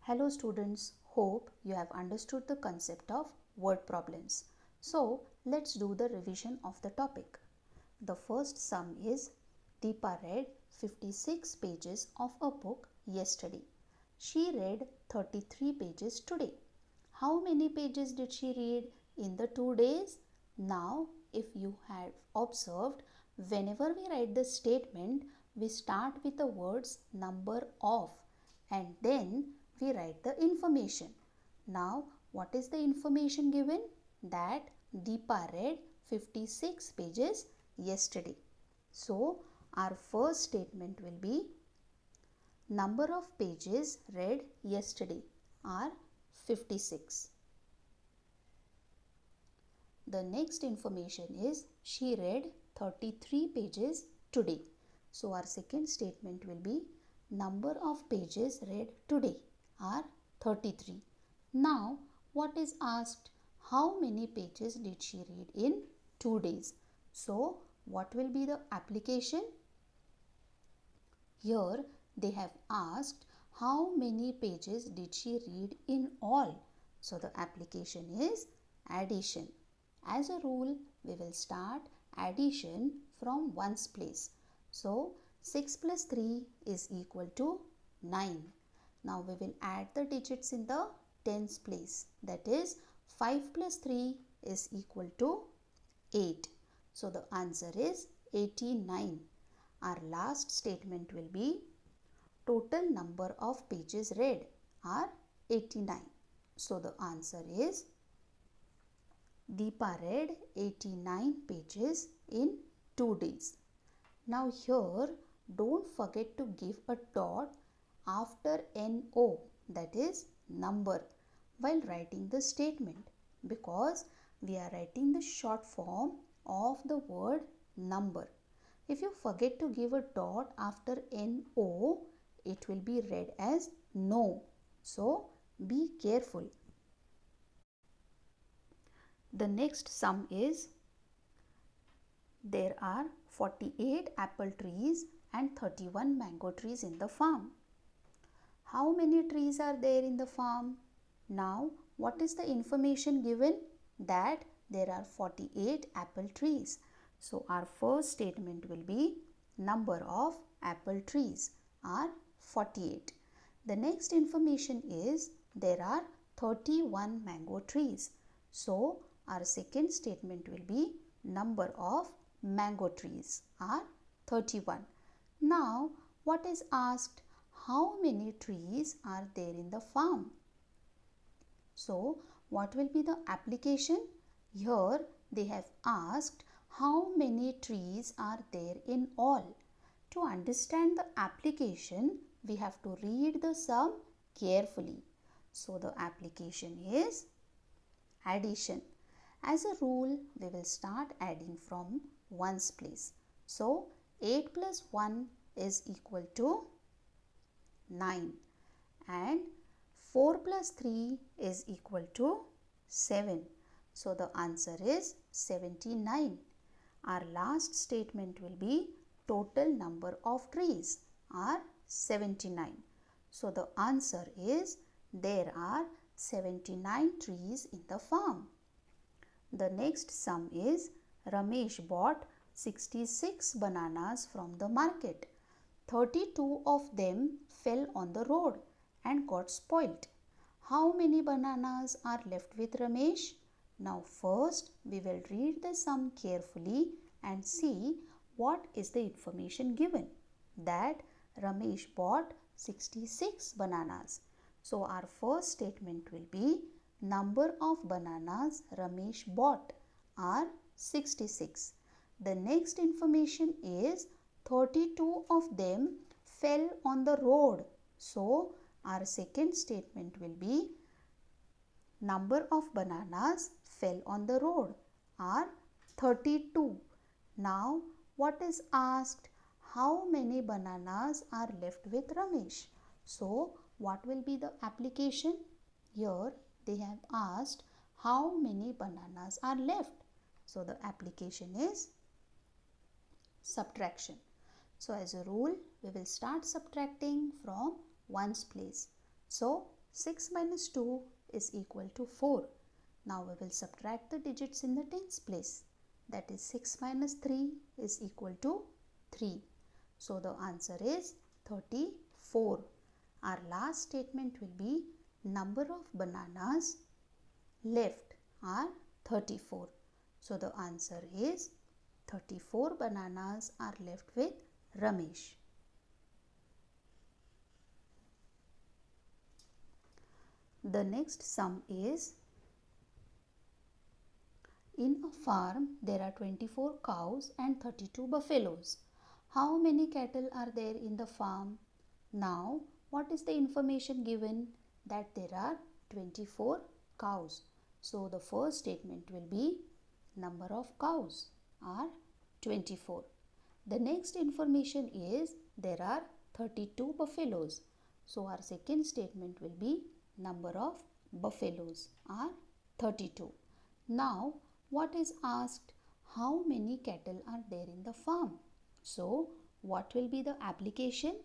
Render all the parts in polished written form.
Hello students, hope you have understood the concept of word problems. So let's do the revision of the topic. The first sum is Deepa read 56 pages of a book yesterday. She read 33 pages today. How many pages did she read in the 2 days? Now, if you have observed, whenever we write the statement, we start with the words number of and then we write the information. Now, what is the information given? That Deepa read 56 pages yesterday. So, our first statement will be number of pages read yesterday are 56. The next information is she read 33 pages today. So, our second statement will be number of pages read today are 33. Now, what is asked? How many pages did she read in 2 days? So, what will be the application? Here, they have asked how many pages did she read in all? So, the application is addition. As a rule, we will start addition from ones place. So, 6 plus 3 is equal to 9. Now, we will add the digits in the tens place. That is, 5 plus 3 is equal to 8. So, the answer is 89. Our last statement will be total number of pages read are 89. So, the answer is Deepa read 89 pages in 2 days. Now here, don't forget to give a dot after NO, that is number, while writing the statement, because we are writing the short form of the word number. If you forget to give a dot after NO, it will be read as no. So be careful. The next sum is there are 48 apple trees and 31 mango trees in the farm. How many trees are there in the farm? Now, what is the information given? That there are 48 apple trees. So, our first statement will be number of apple trees are 48. The next information is there are 31 mango trees. So, our second statement will be number of mango trees are 31. Now, what is asked? How many trees are there in the farm? So, what will be the application? Here, they have asked how many trees are there in all. To understand the application, we have to read the sum carefully. So, the application is addition. As a rule, we will start adding from ones place. So, 8 plus 1 is equal to 9 and 4 plus 3 is equal to 7. So, the answer is 79. Our last statement will be total number of trees are 79. So, the answer is there are 79 trees in the farm. The next sum is Ramesh bought 66 bananas from the market. 32 of them fell on the road and got spoilt. How many bananas are left with Ramesh? Now first we will read the sum carefully and see what is the information given. That Ramesh bought 66 bananas. So our first statement will be number of bananas Ramesh bought are 66. The next information is 32 of them fell on the road. So, our second statement will be number of bananas fell on the road are 32. Now, what is asked? How many bananas are left with Ramesh? So, what will be the application? Here, they have asked how many bananas are left. So, the application is subtraction. So, as a rule, we will start subtracting from ones place. So, 6 minus 2 is equal to 4. Now we will subtract the digits in the tens place. That is 6 minus 3 is equal to 3. So the answer is 34. Our last statement will be number of bananas left are 34. So the answer is 34 bananas are left with Ramesh. The next sum is, in a farm there are 24 cows and 32 buffaloes. How many cattle are there in the farm? Now, what is the information given? That there are 24 cows. So, the first statement will be number of cows are 24. The next information is there are 32 buffaloes. So, our second statement will be number of buffaloes are 32. Now, what is asked? How many cattle are there in the farm? So, what will be the application?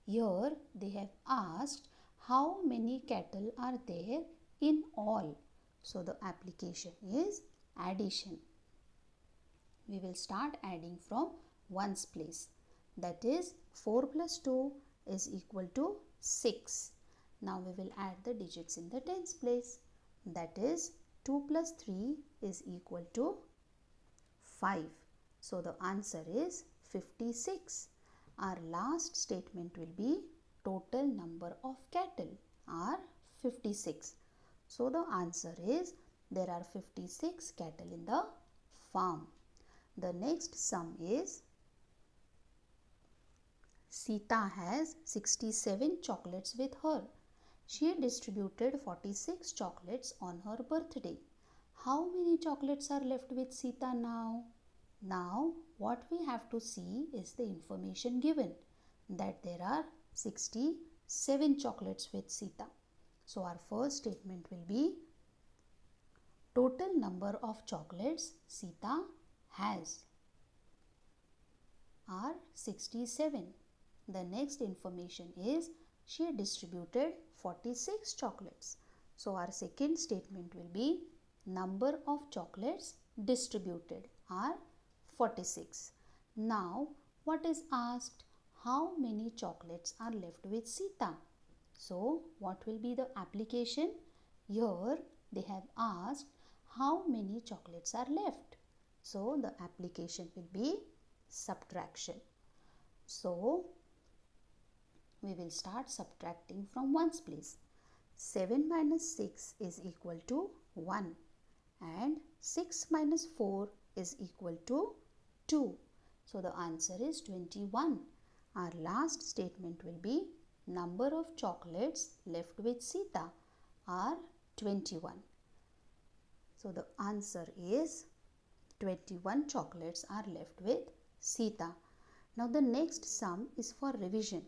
Here they have asked how many cattle are there in all. So, the application is addition. We will start adding from ones place. That is 4 plus 2 is equal to 6. Now, we will add the digits in the tens place. That is 2 plus 3 is equal to 5. So, the answer is 56. Our last statement will be total number of cattle are 56. So, the answer is there are 56 cattle in the farm. The next sum is Sita has 67 chocolates with her. She distributed 46 chocolates on her birthday. How many chocolates are left with Sita now? Now, what we have to see is the information given that there are 67 chocolates with Sita. So, our first statement will be total number of chocolates Sita has are 67. The next information is she distributed 46 chocolates. So, our second statement will be number of chocolates distributed are 46. Now, what is asked? How many chocolates are left with Sita? So, what will be the application? Here, they have asked how many chocolates are left. So, the application will be subtraction. So, we will start subtracting from ones place. 7 minus 6 is equal to 1 and 6 minus 4 is equal to 2. So, the answer is 21. Our last statement will be number of chocolates left with Sita are 21. So, the answer is 21 chocolates are left with Sita. Now, the next sum is for revision.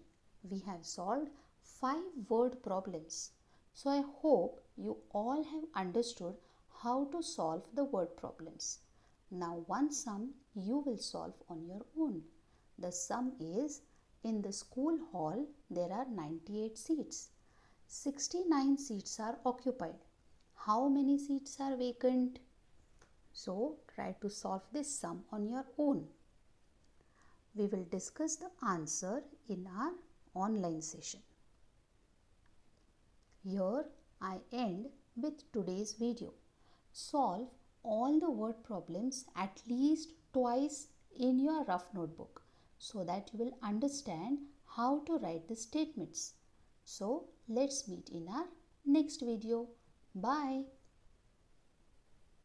We have solved 5 word problems. So, I hope you all have understood how to solve the word problems. Now, one sum you will solve on your own. The sum is, in the school hall there are 98 seats. 69 seats are occupied. How many seats are vacant? So, try to solve this sum on your own. We will discuss the answer in our online session. Here I end with today's video. Solve all the word problems at least twice in your rough notebook so that you will understand how to write the statements. So, let's meet in our next video. Bye.